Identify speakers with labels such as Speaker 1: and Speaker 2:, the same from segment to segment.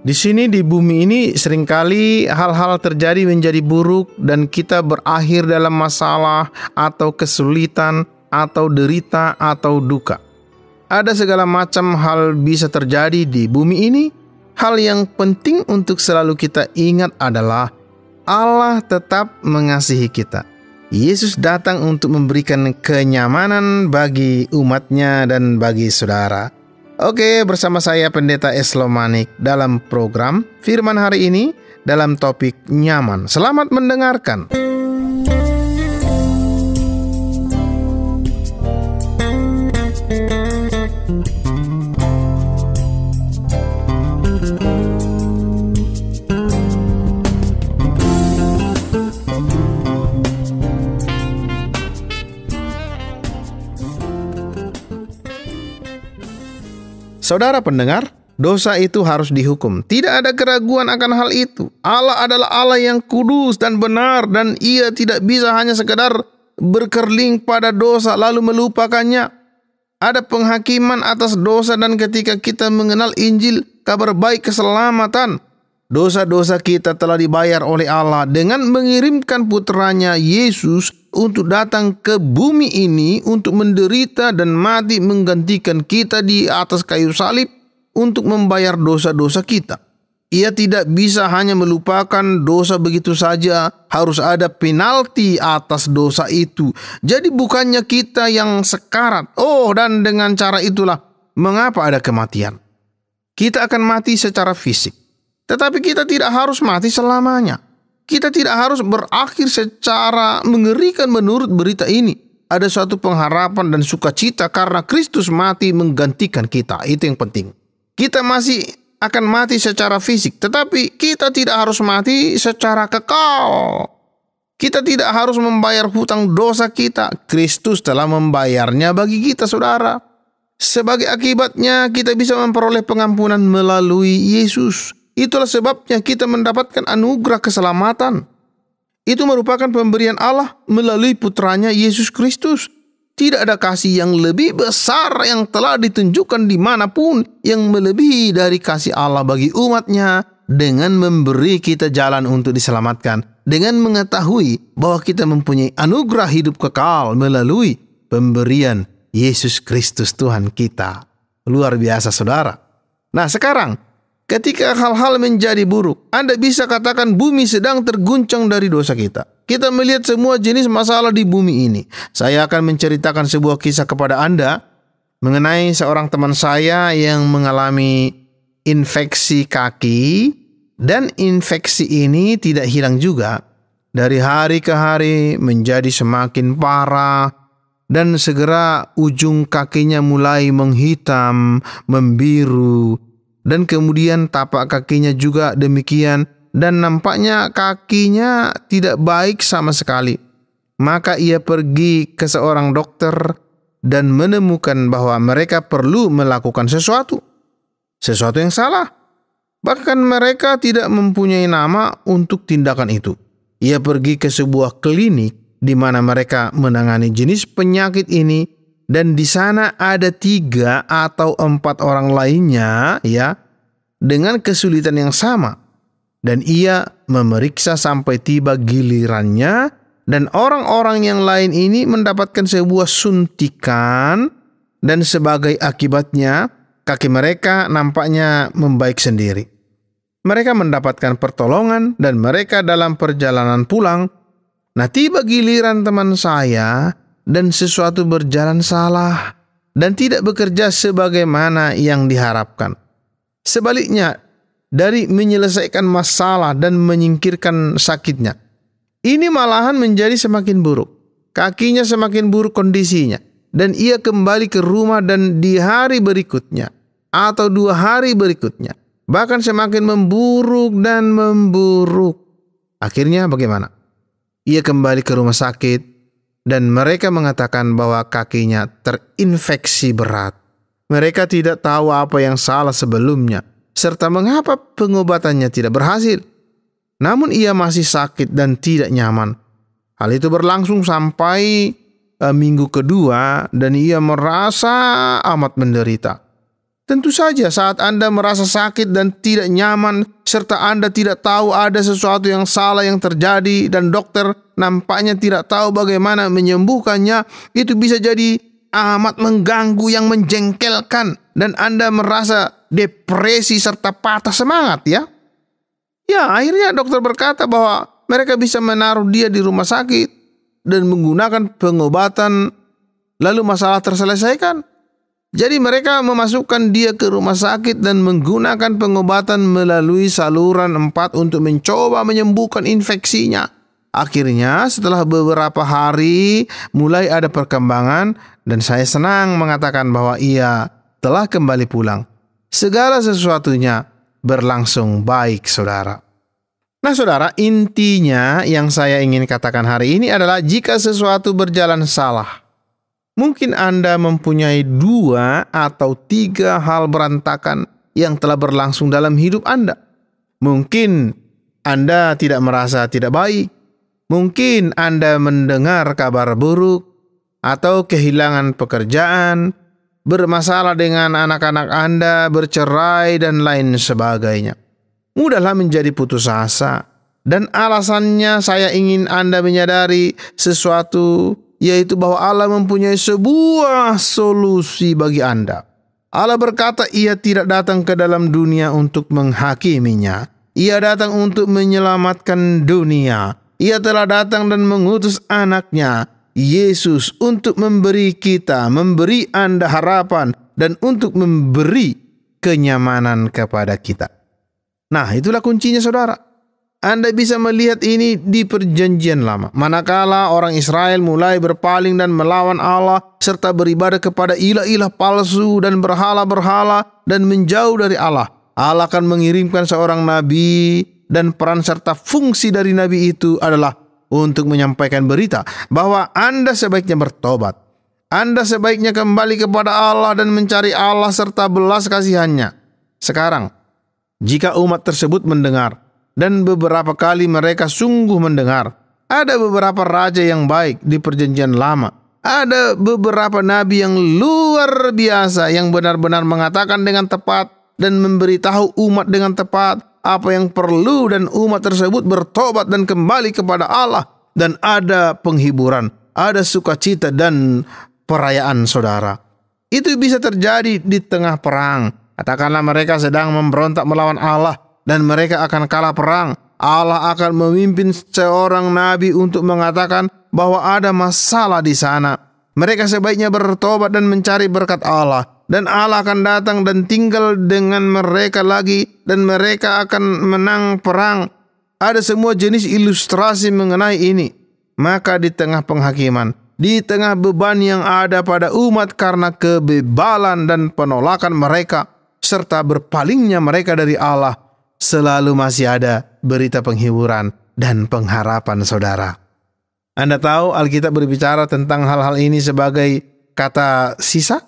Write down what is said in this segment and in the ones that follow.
Speaker 1: Di sini di bumi ini seringkali hal-hal terjadi menjadi buruk dan kita berakhir dalam masalah atau kesulitan atau derita atau duka. Ada segala macam hal bisa terjadi di bumi ini. Hal yang penting untuk selalu kita ingat adalah Allah tetap mengasihi kita. Yesus datang untuk memberikan kenyamanan bagi umatnya dan bagi saudara. Oke, bersama saya Pendeta Eslo Manik dalam program Firman hari ini dalam topik nyaman. Selamat mendengarkan. Saudara pendengar, dosa itu harus dihukum. Tidak ada keraguan akan hal itu. Allah adalah Allah yang kudus dan benar, dan Ia tidak bisa hanya sekedar berkerling pada dosa lalu melupakannya. Ada penghakiman atas dosa, dan ketika kita mengenal Injil, kabar baik keselamatan, dosa-dosa kita telah dibayar oleh Allah dengan mengirimkan putranya Yesus untuk datang ke bumi ini untuk menderita dan mati menggantikan kita di atas kayu salib untuk membayar dosa-dosa kita. Ia tidak bisa hanya melupakan dosa begitu saja, harus ada penalti atas dosa itu. Jadi bukannya kita yang sekarat. Dan dengan cara itulah mengapa ada kematian. Kita akan mati secara fisik, tetapi kita tidak harus mati selamanya. Kita tidak harus berakhir secara mengerikan menurut berita ini. Ada suatu pengharapan dan sukacita karena Kristus mati menggantikan kita. Itu yang penting. Kita masih akan mati secara fisik, tetapi kita tidak harus mati secara kekal. Kita tidak harus membayar hutang dosa kita. Kristus telah membayarnya bagi kita, saudara. Sebagai akibatnya kita bisa memperoleh pengampunan melalui Yesus. Itulah sebabnya kita mendapatkan anugerah keselamatan. Itu merupakan pemberian Allah melalui putranya Yesus Kristus. Tidak ada kasih yang lebih besar yang telah ditunjukkan dimanapun yang melebihi dari kasih Allah bagi umatnya dengan memberi kita jalan untuk diselamatkan. Dengan mengetahui bahwa kita mempunyai anugerah hidup kekal melalui pemberian Yesus Kristus Tuhan kita. Luar biasa, saudara. Nah, sekarang ketika hal-hal menjadi buruk, Anda bisa katakan bumi sedang terguncang dari dosa kita. Kita melihat semua jenis masalah di bumi ini. Saya akan menceritakan sebuah kisah kepada Anda mengenai seorang teman saya yang mengalami infeksi kaki, dan infeksi ini tidak hilang juga. Dari hari ke hari menjadi semakin parah, dan segera ujung kakinya mulai menghitam, membiru, dan kemudian tapak kakinya juga demikian, dan nampaknya kakinya tidak baik sama sekali. Maka ia pergi ke seorang dokter dan menemukan bahwa mereka perlu melakukan sesuatu yang salah. Bahkan mereka tidak mempunyai nama untuk tindakan itu. Ia pergi ke sebuah klinik di mana mereka menangani jenis penyakit ini, dan di sana ada 3 atau 4 orang lainnya dengan kesulitan yang sama. Dan ia memeriksa sampai tiba gilirannya, dan orang-orang yang lain ini mendapatkan sebuah suntikan, dan sebagai akibatnya kaki mereka nampaknya membaik sendiri. Mereka mendapatkan pertolongan dan mereka dalam perjalanan pulang. Nah, tiba giliran teman saya dan sesuatu berjalan salah dan tidak bekerja sebagaimana yang diharapkan. Sebaliknya, dari menyelesaikan masalah dan menyingkirkan sakitnya, ini malahan menjadi semakin buruk. Kakinya semakin buruk kondisinya, dan ia kembali ke rumah, dan di hari berikutnya atau 2 hari berikutnya bahkan semakin memburuk dan memburuk. Akhirnya bagaimana? Ia kembali ke rumah sakit dan mereka mengatakan bahwa kakinya terinfeksi berat. Mereka tidak tahu apa yang salah sebelumnya serta mengapa pengobatannya tidak berhasil. Namun ia masih sakit dan tidak nyaman. Hal itu berlangsung sampai minggu kedua dan ia merasa amat menderita. Tentu saja saat Anda merasa sakit dan tidak nyaman, serta Anda tidak tahu ada sesuatu yang salah yang terjadi dan dokter nampaknya tidak tahu bagaimana menyembuhkannya, itu bisa jadi amat mengganggu yang menjengkelkan dan Anda merasa depresi serta patah semangat ya. Ya, akhirnya dokter berkata bahwa mereka bisa menaruh dia di rumah sakit dan menggunakan pengobatan, lalu masalah terselesaikan. Jadi mereka memasukkan dia ke rumah sakit dan menggunakan pengobatan melalui saluran 4 untuk mencoba menyembuhkan infeksinya. Akhirnya setelah beberapa hari mulai ada perkembangan dan saya senang mengatakan bahwa ia telah kembali pulang. Segala sesuatunya berlangsung baik, saudara. Nah, saudara, intinya yang saya ingin katakan hari ini adalah jika sesuatu berjalan salah, mungkin Anda mempunyai 2 atau 3 hal berantakan yang telah berlangsung dalam hidup Anda. Mungkin Anda tidak merasa tidak baik. Mungkin Anda mendengar kabar buruk atau kehilangan pekerjaan, bermasalah dengan anak-anak Anda, bercerai, dan lain sebagainya. Mudahlah menjadi putus asa. Dan alasannya saya ingin Anda menyadari sesuatu, yaitu bahwa Allah mempunyai sebuah solusi bagi Anda. Allah berkata ia tidak datang ke dalam dunia untuk menghakiminya. Ia datang untuk menyelamatkan dunia. Ia telah datang dan mengutus anaknya, Yesus, untuk memberi Anda harapan dan untuk memberi kenyamanan kepada kita. Nah, itulah kuncinya, saudara. Anda bisa melihat ini di perjanjian lama. Manakala orang Israel mulai berpaling dan melawan Allah, serta beribadah kepada ilah-ilah palsu dan berhala-berhala dan menjauh dari Allah, Allah akan mengirimkan seorang nabi, dan peran serta fungsi dari nabi itu adalah untuk menyampaikan berita bahwa Anda sebaiknya bertobat. Anda sebaiknya kembali kepada Allah dan mencari Allah serta belas kasihannya. Sekarang, jika umat tersebut mendengar, dan beberapa kali mereka sungguh mendengar, ada beberapa raja yang baik di perjanjian lama. Ada beberapa nabi yang luar biasa yang benar-benar mengatakan dengan tepat dan memberitahu umat dengan tepat apa yang perlu, dan umat tersebut bertobat dan kembali kepada Allah. Dan ada penghiburan, ada sukacita dan perayaan, saudara. Itu bisa terjadi di tengah perang. Katakanlah mereka sedang memberontak melawan Allah dan mereka akan kalah perang. Allah akan memimpin seorang nabi untuk mengatakan bahwa ada masalah di sana. Mereka sebaiknya bertobat dan mencari berkat Allah. Dan Allah akan datang dan tinggal dengan mereka lagi, dan mereka akan menang perang. Ada semua jenis ilustrasi mengenai ini. Maka di tengah penghakiman, di tengah beban yang ada pada umat karena kebebalan dan penolakan mereka, serta berpalingnya mereka dari Allah, selalu masih ada berita penghiburan dan pengharapan, saudara. Anda tahu Alkitab berbicara tentang hal-hal ini sebagai kata sisa.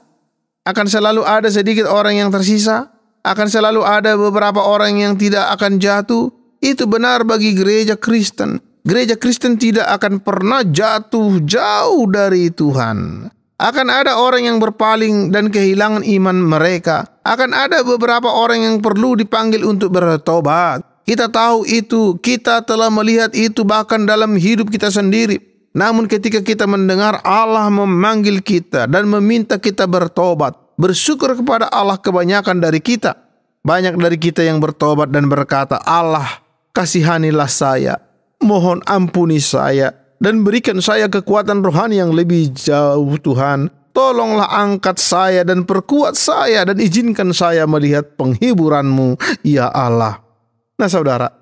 Speaker 1: Akan selalu ada sedikit orang yang tersisa. Akan selalu ada beberapa orang yang tidak akan jatuh. Itu benar bagi gereja Kristen. Gereja Kristen tidak akan pernah jatuh jauh dari Tuhan. Akan ada orang yang berpaling dan kehilangan iman mereka. Akan ada beberapa orang yang perlu dipanggil untuk bertobat. Kita tahu itu, kita telah melihat itu bahkan dalam hidup kita sendiri. Namun ketika kita mendengar Allah memanggil kita dan meminta kita bertobat, bersyukur kepada Allah kebanyakan dari kita. Banyak dari kita yang bertobat dan berkata, Allah, kasihanilah saya, mohon ampuni saya, dan berikan saya kekuatan rohani yang lebih jauh Tuhan. Tolonglah angkat saya dan perkuat saya dan izinkan saya melihat penghiburan-Mu, ya Allah. Nah, saudara,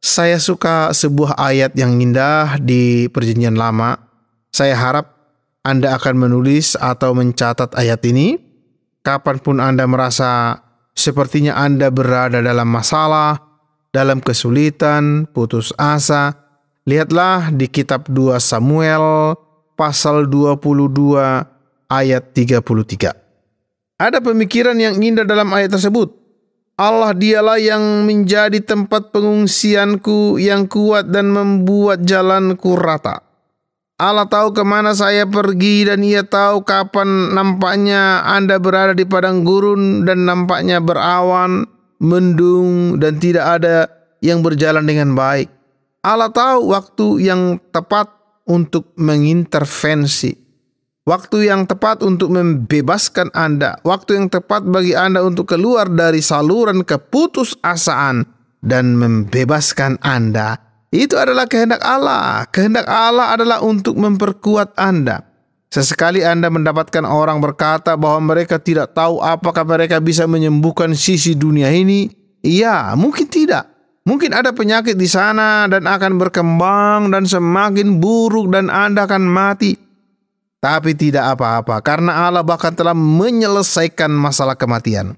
Speaker 1: saya suka sebuah ayat yang indah di perjanjian lama. Saya harap Anda akan menulis atau mencatat ayat ini. Kapanpun Anda merasa sepertinya Anda berada dalam masalah, dalam kesulitan, putus asa, lihatlah di kitab 2 Samuel pasal 22 ayat 33. Ada pemikiran yang indah dalam ayat tersebut. Allah dialah yang menjadi tempat pengungsianku yang kuat dan membuat jalanku rata. Allah tahu kemana saya pergi dan Ia tahu kapan nampaknya Anda berada di padang gurun dan nampaknya berawan, mendung dan tidak ada yang berjalan dengan baik. Allah tahu waktu yang tepat untuk mengintervensi, waktu yang tepat untuk membebaskan Anda, waktu yang tepat bagi Anda untuk keluar dari saluran keputusasaan dan membebaskan Anda. Itu adalah kehendak Allah. Kehendak Allah adalah untuk memperkuat Anda. Sesekali Anda mendapatkan orang berkata bahwa mereka tidak tahu apakah mereka bisa menyembuhkan sisi dunia ini. Iya, mungkin tidak. Mungkin ada penyakit di sana dan akan berkembang dan semakin buruk dan Anda akan mati. Tapi tidak apa-apa, karena Allah bahkan telah menyelesaikan masalah kematian.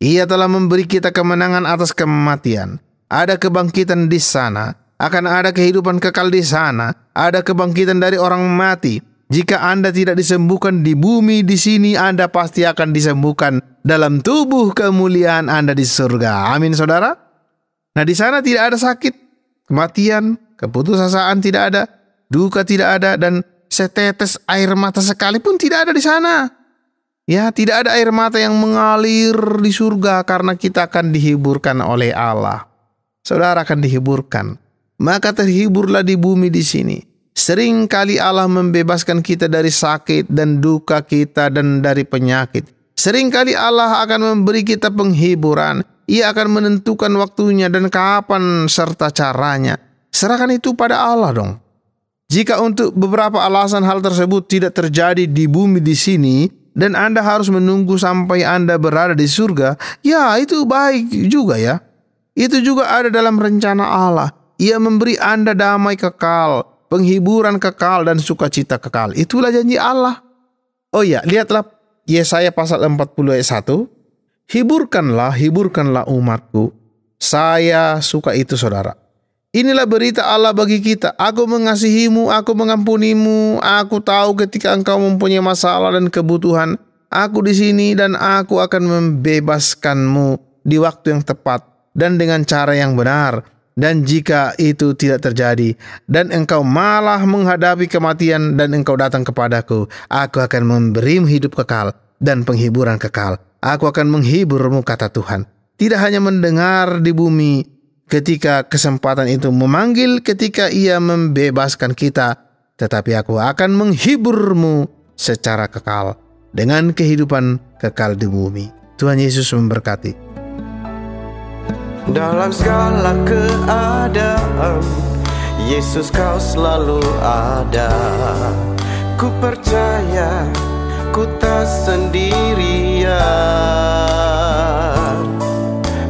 Speaker 1: Ia telah memberi kita kemenangan atas kematian. Ada kebangkitan di sana. Akan ada kehidupan kekal di sana. Ada kebangkitan dari orang mati. Jika Anda tidak disembuhkan di bumi di sini, Anda pasti akan disembuhkan dalam tubuh kemuliaan Anda di surga. Amin, saudara. Nah, di sana tidak ada sakit, kematian, keputusasaan tidak ada, duka tidak ada, dan setetes air mata sekalipun tidak ada di sana. Ya, tidak ada air mata yang mengalir di surga karena kita akan dihiburkan oleh Allah. Saudara akan dihiburkan. Maka terhiburlah di bumi di sini. Sering kali Allah membebaskan kita dari sakit dan duka kita dan dari penyakit. Sering kali Allah akan memberi kita penghiburan. Ia akan menentukan waktunya dan kapan serta caranya. Serahkan itu pada Allah dong. Jika untuk beberapa alasan hal tersebut tidak terjadi di bumi di sini dan Anda harus menunggu sampai Anda berada di surga, ya itu baik juga ya. Itu juga ada dalam rencana Allah. Ia memberi Anda damai kekal, penghiburan kekal, dan sukacita kekal. Itulah janji Allah. Oh ya, lihatlah Yesaya pasal 40 ayat 1. Hiburkanlah umatku. Saya suka itu, saudara. Inilah berita Allah bagi kita. Aku mengasihimu, aku mengampunimu. Aku tahu ketika engkau mempunyai masalah dan kebutuhan. Aku di sini dan aku akan membebaskanmu di waktu yang tepat dan dengan cara yang benar. Dan jika itu tidak terjadi dan engkau malah menghadapi kematian dan engkau datang kepadaku, aku akan memberimu hidup kekal dan penghiburan kekal. Aku akan menghiburmu, kata Tuhan. Tidak hanya mendengar di bumi ketika kesempatan itu memanggil, ketika Ia membebaskan kita, tetapi aku akan menghiburmu secara kekal dengan kehidupan kekal di bumi. Tuhan Yesus memberkati.
Speaker 2: Dalam segala keadaan, Yesus kau selalu ada. Ku percaya ku tak sendirian.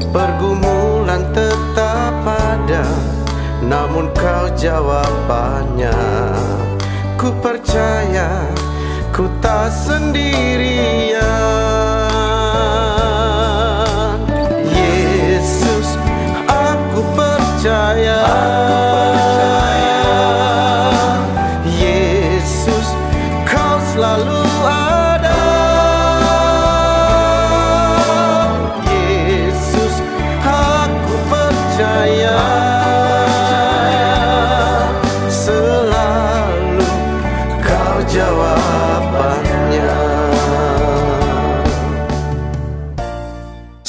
Speaker 2: Pergumulan tetap ada, namun kau jawabannya. Ku percaya ku tak sendirian. Percaya, Yesus, kau selalu ada. Yesus, aku percaya, selalu kau jawabannya.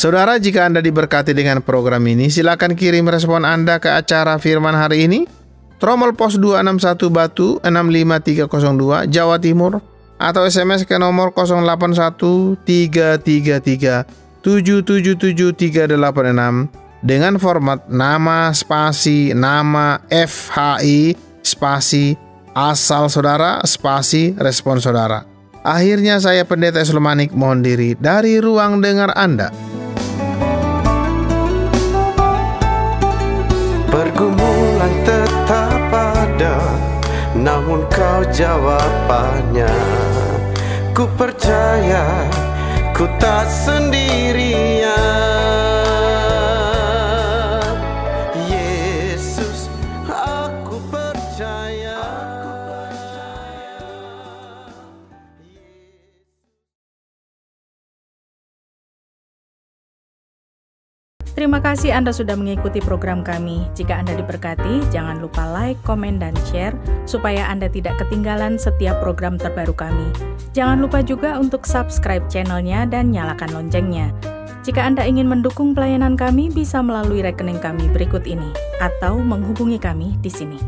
Speaker 1: Saudara, jika Anda diberkati dengan program ini, silakan kirim respon Anda ke acara Firman hari ini. Tromol pos 261 Batu 65302 Jawa Timur, atau SMS ke nomor 081333777386 dengan format nama spasi nama FHI spasi asal saudara spasi respon saudara. Akhirnya saya Pendeta Sulmanik mohon diri dari ruang dengar Anda.
Speaker 2: Pergumulan tetap ada, namun kau jawabannya. Ku percaya ku tak sendirian. Yesus, aku percaya.
Speaker 3: Terima kasih Anda sudah mengikuti program kami. Jika Anda diberkati, jangan lupa like, komen, dan share supaya Anda tidak ketinggalan setiap program terbaru kami. Jangan lupa juga untuk subscribe channelnya dan nyalakan loncengnya. Jika Anda ingin mendukung pelayanan kami, bisa melalui rekening kami berikut ini atau menghubungi kami di sini.